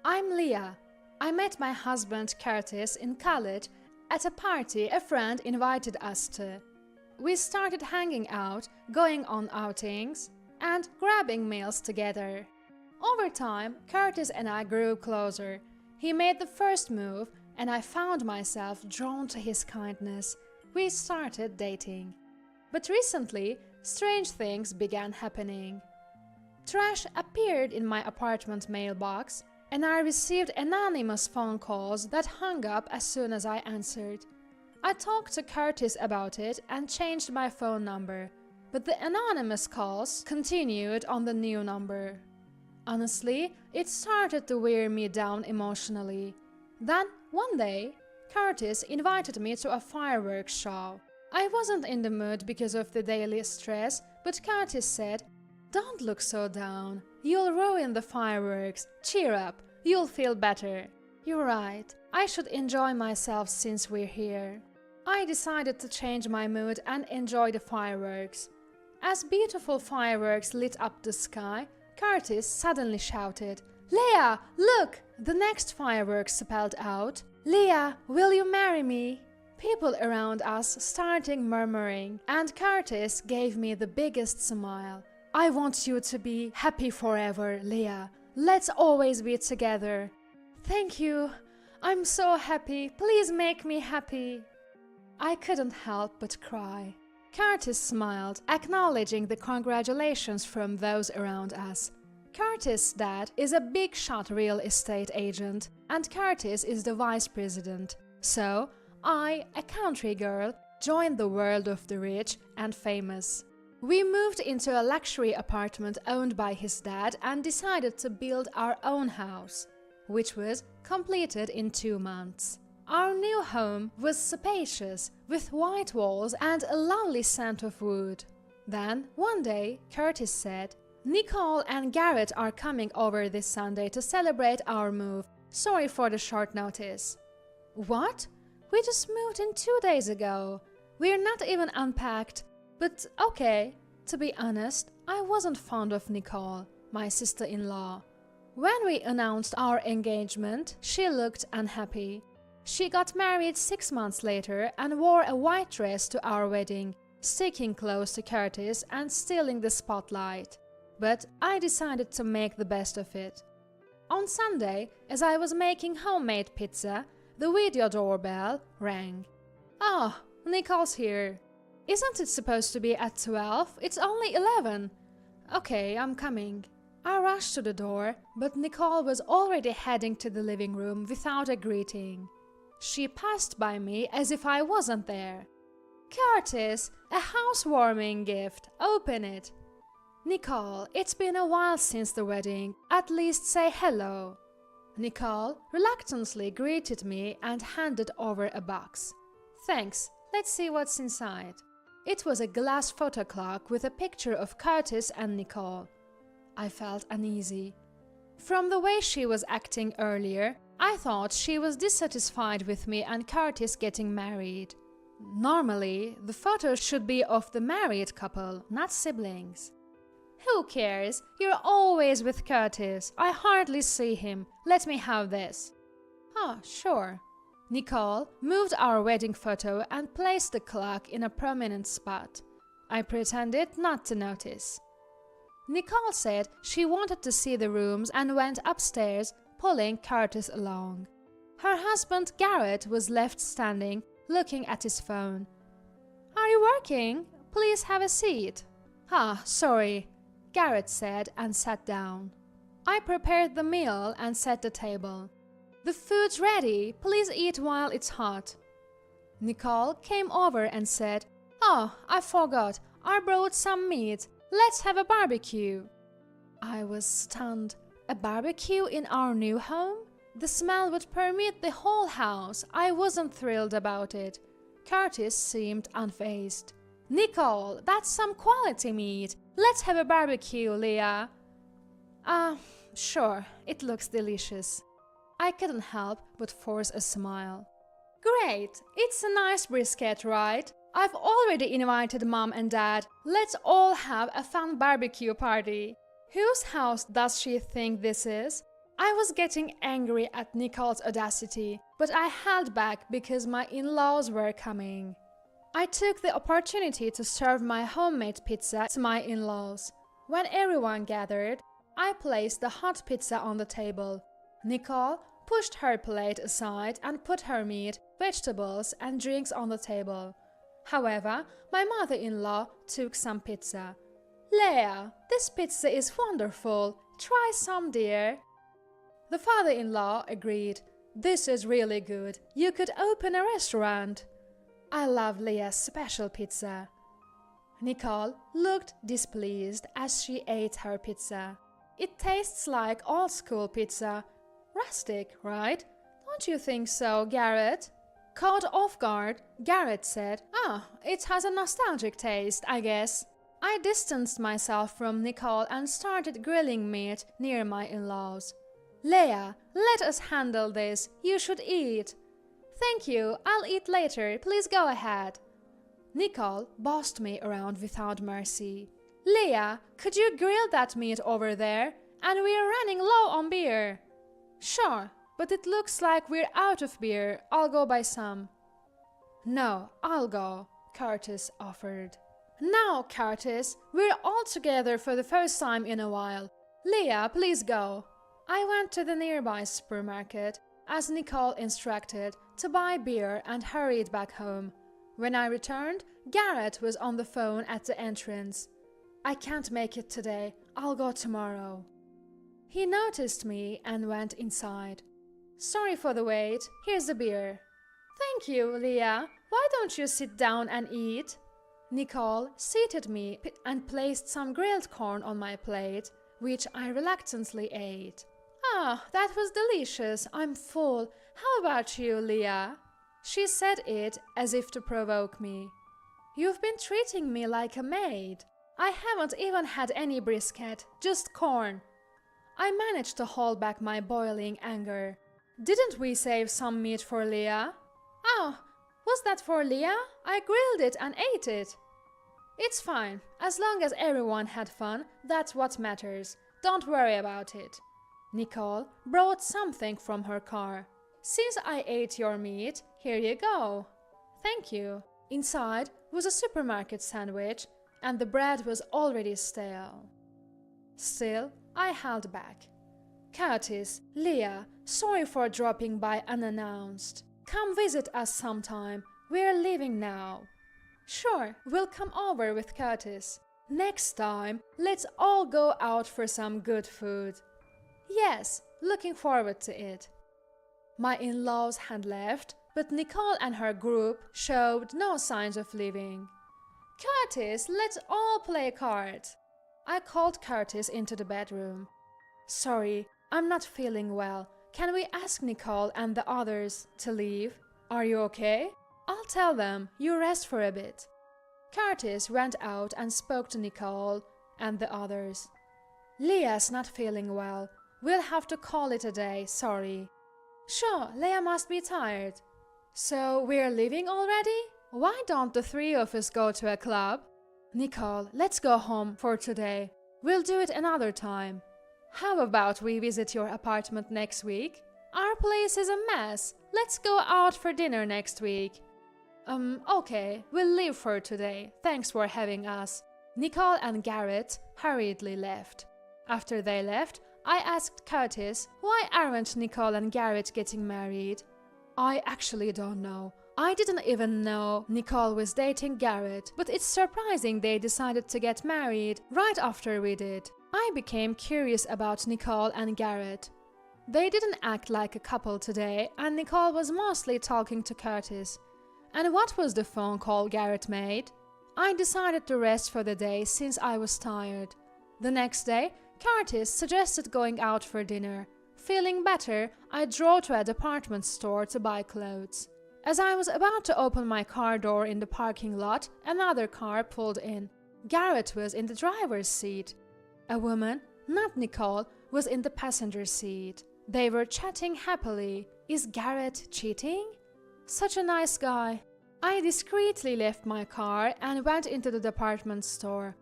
I'm Leah. I met my husband Curtis in college at a party a friend invited us to. We started hanging out, going on outings, and grabbing meals together. Over time, Curtis and I grew closer. He made the first move, and I found myself drawn to his kindness. We started dating. But recently, strange things began happening. Trash appeared in my apartment mailbox, and I received anonymous phone calls that hung up as soon as I answered. I talked to Curtis about it and changed my phone number, but the anonymous calls continued on the new number. Honestly, it started to wear me down emotionally. Then, one day, Curtis invited me to a fireworks show. I wasn't in the mood because of the daily stress, but Curtis said, "Don't look so down. You'll ruin the fireworks. Cheer up. You'll feel better." You're right. I should enjoy myself since we're here. I decided to change my mood and enjoy the fireworks. As beautiful fireworks lit up the sky, Curtis suddenly shouted, "Leah, look!" The next fireworks spelled out, "Leah, will you marry me?" People around us started murmuring, and Curtis gave me the biggest smile. "I want you to be happy forever, Leah. Let's always be together." "Thank you. I'm so happy. Please make me happy." I couldn't help but cry. Curtis smiled, acknowledging the congratulations from those around us. Curtis' dad is a big-shot real estate agent, and Curtis is the vice president. So, I, a country girl, joined the world of the rich and famous. We moved into a luxury apartment owned by his dad and decided to build our own house, which was completed in 2 months. Our new home was spacious, with white walls and a lovely scent of wood. Then, one day, Curtis said, "Nicole and Garrett are coming over this Sunday to celebrate our move. Sorry for the short notice." "What? We just moved in 2 days ago. We're not even unpacked." But okay, to be honest, I wasn't fond of Nicole, my sister-in-law. When we announced our engagement, she looked unhappy. She got married 6 months later and wore a white dress to our wedding, sticking close to Curtis and stealing the spotlight. But I decided to make the best of it. On Sunday, as I was making homemade pizza, the video doorbell rang. "Oh, Nicole's here." "Isn't it supposed to be at 12? It's only 11. "Okay, I'm coming." I rushed to the door, but Nicole was already heading to the living room without a greeting. She passed by me as if I wasn't there. "Curtis, a housewarming gift. Open it." "Nicole, it's been a while since the wedding. At least say hello." Nicole reluctantly greeted me and handed over a box. "Thanks. Let's see what's inside." It was a glass photo clock with a picture of Curtis and Nicole. I felt uneasy. From the way she was acting earlier, I thought she was dissatisfied with me and Curtis getting married. Normally, the photo should be of the married couple, not siblings. "Who cares? You're always with Curtis. I hardly see him. Let me have this." "Oh, sure." Nicole moved our wedding photo and placed the clock in a prominent spot. I pretended not to notice. Nicole said she wanted to see the rooms and went upstairs, pulling Curtis along. Her husband Garrett was left standing, looking at his phone. "Are you working? Please have a seat." "Ah, sorry," Garrett said and sat down. I prepared the meal and set the table. "The food's ready. Please eat while it's hot." Nicole came over and said, "Oh, I forgot. I brought some meat. Let's have a barbecue." I was stunned. A barbecue in our new home? The smell would permeate the whole house. I wasn't thrilled about it. Curtis seemed unfazed. "Nicole, that's some quality meat. Let's have a barbecue, Leah." Sure, it looks delicious." I couldn't help but force a smile. "Great! It's a nice brisket, right? I've already invited Mom and Dad. Let's all have a fun barbecue party." "Whose house does she think this is?" I was getting angry at Nicole's audacity, but I held back because my in-laws were coming. I took the opportunity to serve my homemade pizza to my in-laws. When everyone gathered, I placed the hot pizza on the table. Nicole pushed her plate aside and put her meat, vegetables, and drinks on the table. However, my mother-in-law took some pizza. "Leah, this pizza is wonderful. Try some, dear." The father-in-law agreed. "This is really good. You could open a restaurant." I love Leah's special pizza. Nicole looked displeased as she ate her pizza. "It tastes like old-school pizza. Rustic, right? Don't you think so, Garrett?" Caught off guard, Garrett said, "It has a nostalgic taste, I guess." I distanced myself from Nicole and started grilling meat near my in-laws. "Leah, let us handle this. You should eat." "Thank you, I'll eat later. Please go ahead." Nicole bossed me around without mercy. "Leah, could you grill that meat over there? And we're running low on beer." "Sure, but it looks like we're out of beer. I'll go buy some." "No, I'll go," Curtis offered. "Now, Curtis, we're all together for the first time in a while. Leah, please go." I went to the nearby supermarket, as Nicole instructed, to buy beer and hurried back home. When I returned, Garrett was on the phone at the entrance. "I can't make it today. I'll go tomorrow." He noticed me and went inside. "Sorry for the wait. Here's the beer." "Thank you, Leah. Why don't you sit down and eat?" Nicole seated me and placed some grilled corn on my plate, which I reluctantly ate. That was delicious. I'm full. How about you, Leah?" She said it as if to provoke me. "You've been treating me like a maid. I haven't even had any brisket, just corn." I managed to hold back my boiling anger. "Didn't we save some meat for Leah?" "Oh, was that for Leah? I grilled it and ate it." "It's fine. As long as everyone had fun, that's what matters. Don't worry about it." Nicole brought something from her car. "Since I ate your meat, here you go." "Thank you." Inside was a supermarket sandwich, and the bread was already stale. Still, I held back. "Curtis, Leah, sorry for dropping by unannounced. Come visit us sometime. We're leaving now." "Sure, we'll come over with Curtis. Next time, let's all go out for some good food." "Yes, looking forward to it." My in-laws had left, but Nicole and her group showed no signs of leaving. "Curtis, let's all play cards." I called Curtis into the bedroom. "Sorry, I'm not feeling well. Can we ask Nicole and the others to leave? Are you okay?" "I'll tell them. You rest for a bit." Curtis went out and spoke to Nicole and the others. "Leah's not feeling well. We'll have to call it a day, sorry." "Sure, Leah must be tired." "So we're leaving already? Why don't the three of us go to a club?" "Nicole, let's go home for today. We'll do it another time." "How about we visit your apartment next week? Our place is a mess. Let's go out for dinner next week." Okay, we'll leave for today. Thanks for having us." Nicole and Garrett hurriedly left. After they left, I asked Curtis, "Why aren't Nicole and Garrett getting married?" "I actually don't know. I didn't even know Nicole was dating Garrett, but it's surprising they decided to get married right after we did." I became curious about Nicole and Garrett. They didn't act like a couple today, and Nicole was mostly talking to Curtis. And what was the phone call Garrett made? I decided to rest for the day since I was tired. The next day, Curtis suggested going out for dinner. Feeling better, I drove to a department store to buy clothes. As I was about to open my car door in the parking lot, another car pulled in. Garrett was in the driver's seat. A woman, not Nicole, was in the passenger seat. They were chatting happily. Is Garrett cheating? Such a nice guy. I discreetly left my car and went into the department store.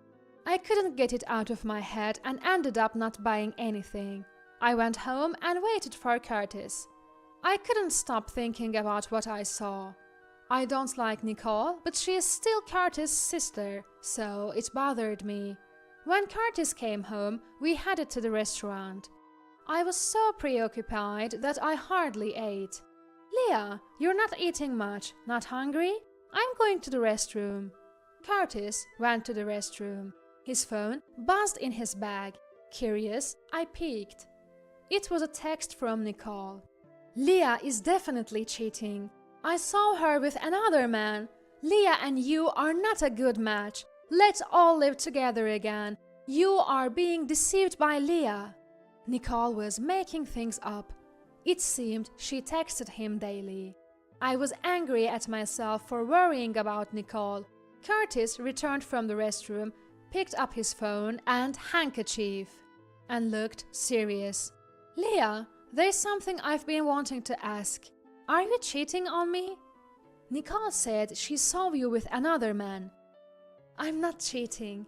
I couldn't get it out of my head and ended up not buying anything. I went home and waited for Curtis. I couldn't stop thinking about what I saw. I don't like Nicole, but she is still Curtis' sister, so it bothered me. When Curtis came home, we headed to the restaurant. I was so preoccupied that I hardly ate. Leah, you're not eating much. Not hungry? I'm going to the restroom. Curtis went to the restroom. His phone buzzed in his bag. Curious, I peeked. It was a text from Nicole. Leah is definitely cheating. I saw her with another man. Leah and you are not a good match. Let's all live together again. You are being deceived by Leah. Nicole was making things up. It seemed she texted him daily. I was angry at myself for worrying about Nicole. Curtis returned from the restroom, picked up his phone and handkerchief, and looked serious. Leah, there's something I've been wanting to ask. Are you cheating on me? Nicole said she saw you with another man. I'm not cheating.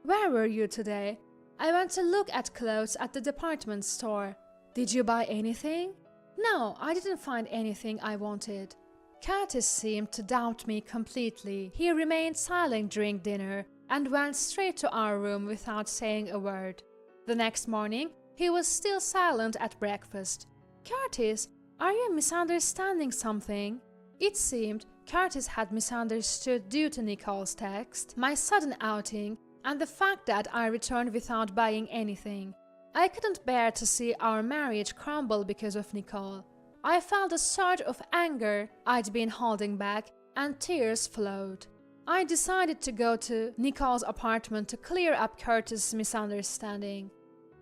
Where were you today? I went to look at clothes at the department store. Did you buy anything? No, I didn't find anything I wanted. Curtis seemed to doubt me completely. He remained silent during dinner and went straight to our room without saying a word. The next morning, he was still silent at breakfast. Curtis, are you misunderstanding something? It seemed Curtis had misunderstood due to Nicole's text, my sudden outing, and the fact that I returned without buying anything. I couldn't bear to see our marriage crumble because of Nicole. I felt a surge of anger I'd been holding back, and tears flowed. I decided to go to Nicole's apartment to clear up Curtis' misunderstanding.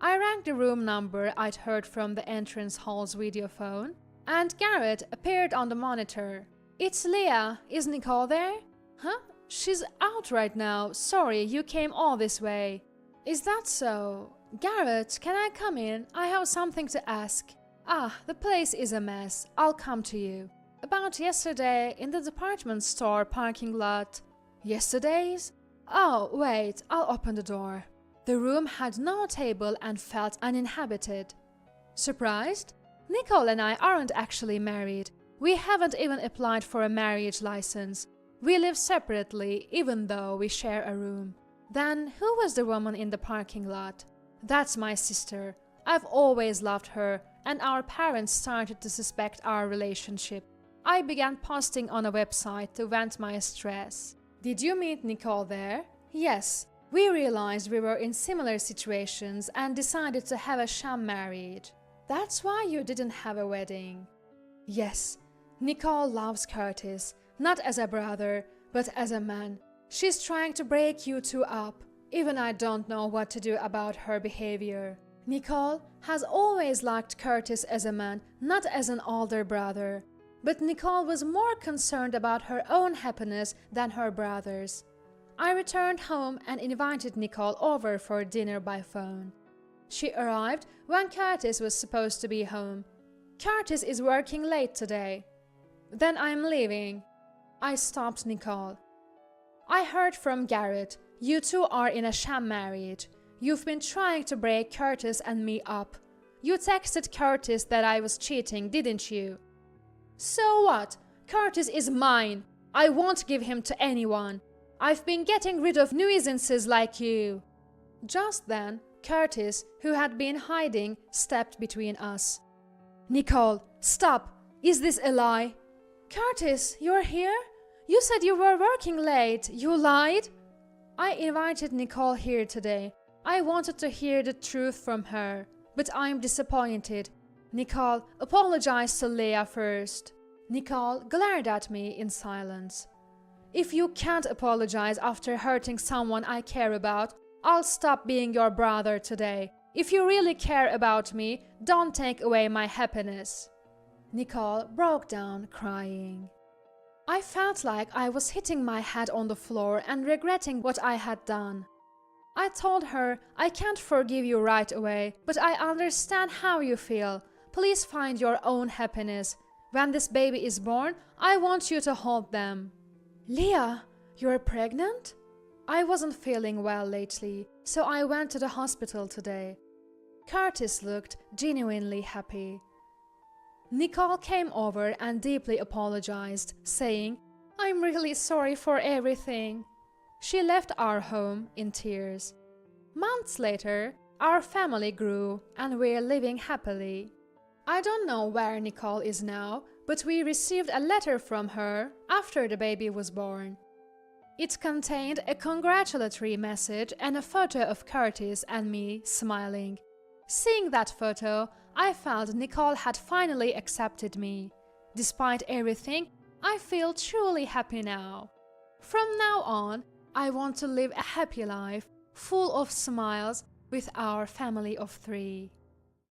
I rang the room number I'd heard from the entrance hall's video phone, and Garrett appeared on the monitor. It's Leah. Is Nicole there? Huh? She's out right now. Sorry, you came all this way. Is that so? Garrett, can I come in? I have something to ask. Ah, the place is a mess. I'll come to you. About yesterday, in the department store parking lot. Yesterday's? Oh, wait, I'll open the door. The room had no table and felt uninhabited. Surprised? Nicole and I aren't actually married. We haven't even applied for a marriage license. We live separately, even though we share a room. Then, who was the woman in the parking lot? That's my sister. I've always loved her, and our parents started to suspect our relationship. I began posting on a website to vent my stress. Did you meet Nicole there? Yes. We realized we were in similar situations and decided to have a sham marriage. That's why you didn't have a wedding. Yes. Nicole loves Curtis, not as a brother, but as a man. She's trying to break you two up. Even I don't know what to do about her behavior. Nicole has always liked Curtis as a man, not as an older brother. But Nicole was more concerned about her own happiness than her brother's. I returned home and invited Nicole over for dinner by phone. She arrived when Curtis was supposed to be home. Curtis is working late today. Then I'm leaving. I stopped Nicole. I heard from Garrett. You two are in a sham marriage. You've been trying to break Curtis and me up. You texted Curtis that I was cheating, didn't you? So what? Curtis is mine. I won't give him to anyone. I've been getting rid of nuisances like you. Just then, Curtis, who had been hiding, stepped between us. Nicole, stop! Is this a lie? Curtis, you're here? You said you were working late. You lied? I invited Nicole here today. I wanted to hear the truth from her, but I'm disappointed. Nicole, apologize to Leah first. Nicole glared at me in silence. If you can't apologize after hurting someone I care about, I'll stop being your brother today. If you really care about me, don't take away my happiness. Nicole broke down crying. I felt like I was hitting my head on the floor and regretting what I had done. I told her, I can't forgive you right away, but I understand how you feel. Please find your own happiness. When this baby is born, I want you to hold them. Leah, you're pregnant? I wasn't feeling well lately, so I went to the hospital today. Curtis looked genuinely happy. Nicole came over and deeply apologized, saying, "I'm really sorry for everything." She left our home in tears. Months later, our family grew and we're living happily. I don't know where Nicole is now, but we received a letter from her after the baby was born. It contained a congratulatory message and a photo of Curtis and me smiling. Seeing that photo, I felt Nicole had finally accepted me. Despite everything, I feel truly happy now. From now on, I want to live a happy life, full of smiles, with our family of 3.